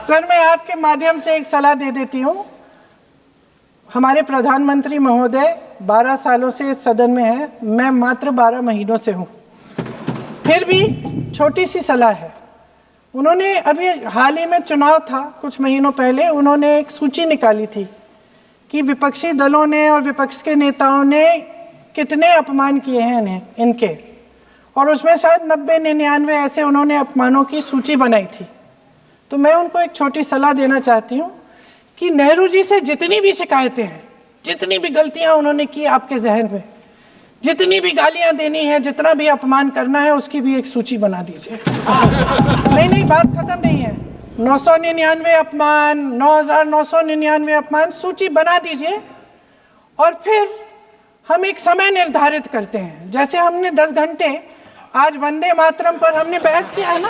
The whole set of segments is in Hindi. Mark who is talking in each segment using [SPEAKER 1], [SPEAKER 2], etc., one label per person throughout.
[SPEAKER 1] सर, मैं आपके माध्यम से एक सलाह दे देती हूँ। हमारे प्रधानमंत्री महोदय 12 सालों से इस सदन में हैं, मैं मात्र 12 महीनों से हूँ। फिर भी छोटी सी सलाह है। उन्होंने अभी हाल ही में चुनाव था, कुछ महीनों पहले उन्होंने एक सूची निकाली थी कि विपक्षी दलों ने और विपक्ष के नेताओं ने कितने अपमान किए हैं इनके, और उसमें शायद 90-99 ऐसे उन्होंने अपमानों की सूची बनाई थी। तो मैं उनको एक छोटी सलाह देना चाहती हूँ कि नेहरू जी से जितनी भी शिकायतें हैं, जितनी भी गलतियां उन्होंने की आपके जहन में, जितनी भी गालियां देनी है, जितना भी अपमान करना है, उसकी भी एक सूची बना दीजिए। नहीं, बात खत्म नहीं है। 999 अपमान, 9999 अपमान, सूची बना दीजिए और फिर हम एक समय निर्धारित करते हैं। जैसे हमने 10 घंटे आज वंदे मातरम पर हमने बहस किया है ना,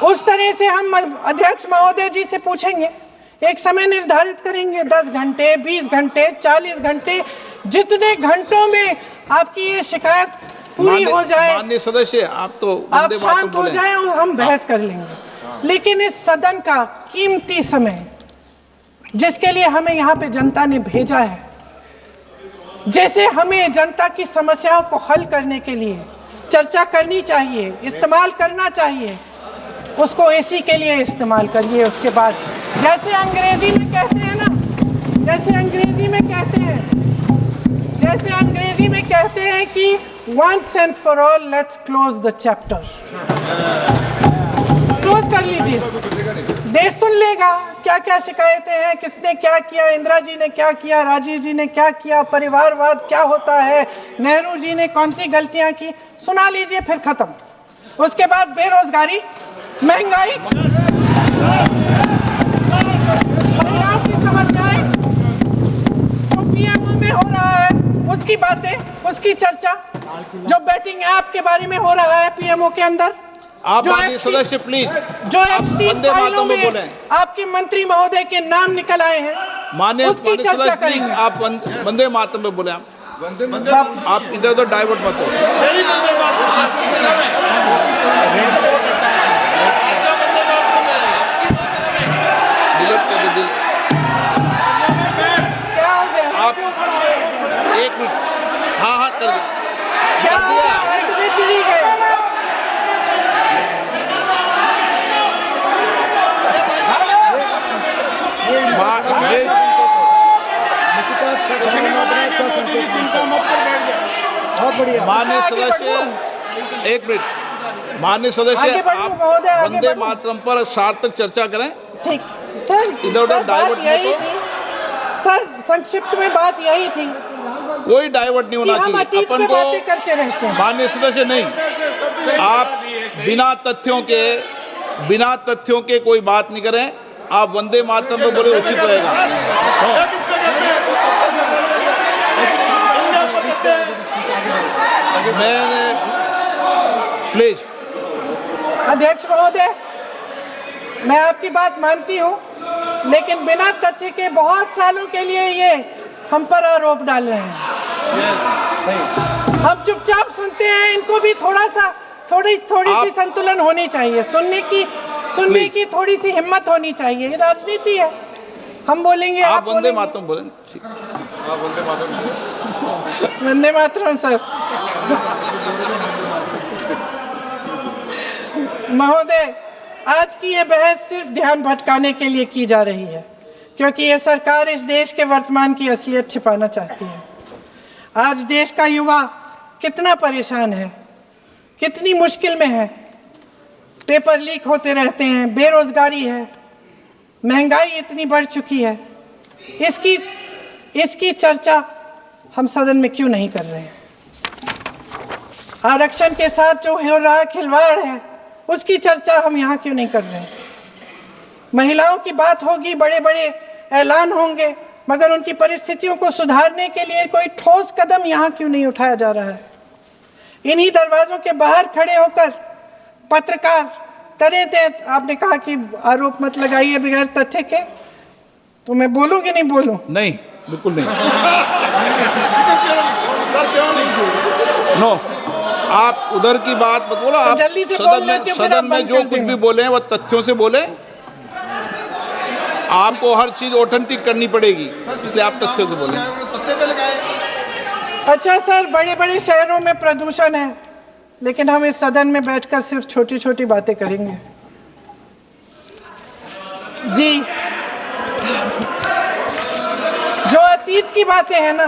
[SPEAKER 1] उस तरह से हम अध्यक्ष महोदय जी से पूछेंगे, एक समय निर्धारित करेंगे, 10 घंटे, 20 घंटे, 40 घंटे, जितने घंटों में आपकी ये शिकायत पूरी हो जाए,
[SPEAKER 2] माननीय सदस्य आप
[SPEAKER 1] शांत हो जाए और हम बहस कर लेंगे। लेकिन इस सदन का कीमती समय, जिसके लिए हमें यहाँ पे जनता ने भेजा है, जैसे हमें जनता की समस्याओं को हल करने के लिए चर्चा करनी चाहिए, इस्तेमाल करना चाहिए, उसको एसी के लिए इस्तेमाल करिए। उसके बाद जैसे अंग्रेजी में कहते हैं ना, जैसे अंग्रेजी में कहते हैं कि once and for all let's close the chapter, close कर लीजिए। देश सुन लेगा क्या क्या शिकायतें हैं, किसने क्या किया, इंदिरा जी ने क्या किया, राजीव जी ने क्या किया, परिवारवाद क्या होता है, नेहरू जी ने कौन सी गलतियां की, सुना लीजिए, फिर खत्म। उसके बाद बेरोजगारी, महंगाई, महिलाओं की समस्याएं, जो पीएमओ में हो रहा है उसकी बातें, उसकी चर्चा, जो बैटिंग ऐप के बारे में हो रहा है पीएमओ के अंदर,
[SPEAKER 2] आप सदस्य प्लीज,
[SPEAKER 1] जो एप्स्टीन फाइलों में आपके मंत्री महोदय के नाम निकल आए हैं,
[SPEAKER 2] माननीय
[SPEAKER 1] उसकी चर्चा करेंगे।
[SPEAKER 2] आप वंदे मातरम में बोले, आप इधर उधर डाइवर्ट मत हो।
[SPEAKER 1] क्या हो गया?
[SPEAKER 2] आप 1 मिनट, हाँ कर दिया।
[SPEAKER 1] क्या हो गया? अंत में चिड़ी गए। बहुत बढ़िया।
[SPEAKER 2] माननीय सदस्य 1 मिनट, माननीय सदस्य आप वंदे मातरम पर सार्थक चर्चा करें।
[SPEAKER 1] ठीक सर,
[SPEAKER 2] इधर उधर डाइवर्ट
[SPEAKER 1] यही थी सर, संक्षिप्त में बात यही थी,
[SPEAKER 2] कोई डाइवर्ट नहीं होना चाहिए।
[SPEAKER 1] अतीत में बातें करते रहते हैं।
[SPEAKER 2] माननीय सदस्य नहीं, आप बिना तथ्यों के कोई बात नहीं करें। आप वंदे मातरम पे बोले उचित रहेगा। मैं प्लीज,
[SPEAKER 1] अध्यक्ष महोदय, मैं आपकी बात मानती हूँ, लेकिन बिना तथ्य के बहुत सालों के लिए ये हम पर आरोप डाल रहे हैं। हम चुपचाप सुनते हैं, इनको भी थोड़ी सी संतुलन होनी चाहिए, सुनने की थोड़ी सी हिम्मत होनी चाहिए। ये राजनीति है, हम बोलेंगे, आप
[SPEAKER 2] वंदे मातरम बोलें।
[SPEAKER 1] वंदे मातरम सर। महोदय, आज की ये बहस सिर्फ ध्यान भटकाने के लिए की जा रही है, क्योंकि ये सरकार इस देश के वर्तमान की असलियत छिपाना चाहती है। आज देश का युवा कितना परेशान है, कितनी मुश्किल में है, पेपर लीक होते रहते हैं, बेरोजगारी है, महंगाई इतनी बढ़ चुकी है। इसकी चर्चा हम सदन में क्यों नहीं कर रहे हैं? आरक्षण के साथ जो हो रहा खिलवाड़ है, उसकी चर्चा हम यहाँ क्यों नहीं कर रहे हैं? महिलाओं की बात होगी, बड़े बड़े ऐलान होंगे, मगर उनकी परिस्थितियों को सुधारने के लिए कोई ठोस कदम यहाँ क्यों नहीं उठाया जा रहा है? इन्हीं दरवाजों के बाहर खड़े होकर पत्रकार तरह आपने कहा कि आरोप मत लगाइए बगैर तथ्य के, तो मैं बोलूं कि नहीं बोलूं?
[SPEAKER 2] नहीं, बिल्कुल नहीं। नो, आप उधर की बात मत बोलो। आप
[SPEAKER 1] जल्दी से
[SPEAKER 2] सदन में जो कुछ भी बोले वो तथ्यों से बोले। आपको हर चीज ऑथेंटिक करनी पड़ेगी, इसलिए आप तथ्य से बोलें।
[SPEAKER 1] अच्छा सर, बड़े बड़े शहरों में प्रदूषण है, लेकिन हम इस सदन में बैठकर सिर्फ छोटी छोटी बातें करेंगे। जी, जो अतीत की बातें हैं ना,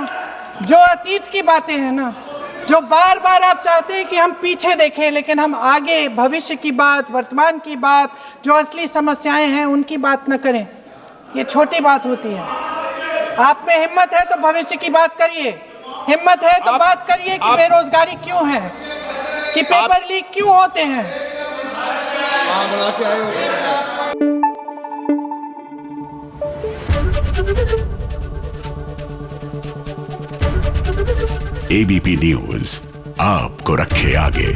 [SPEAKER 1] जो अतीत की बातें हैं ना, जो बार बार आप चाहते हैं कि हम पीछे देखें, लेकिन हम आगे भविष्य की बात, वर्तमान की बात, जो असली समस्याएं हैं उनकी बात न करें, ये छोटी बात होती है। आप में हिम्मत है तो भविष्य की बात करिए, हिम्मत है तो बात करिए कि बेरोजगारी क्यों है, कि पेपर लीक क्यों होते हैं।
[SPEAKER 3] एबीपी न्यूज आपको रखे आगे।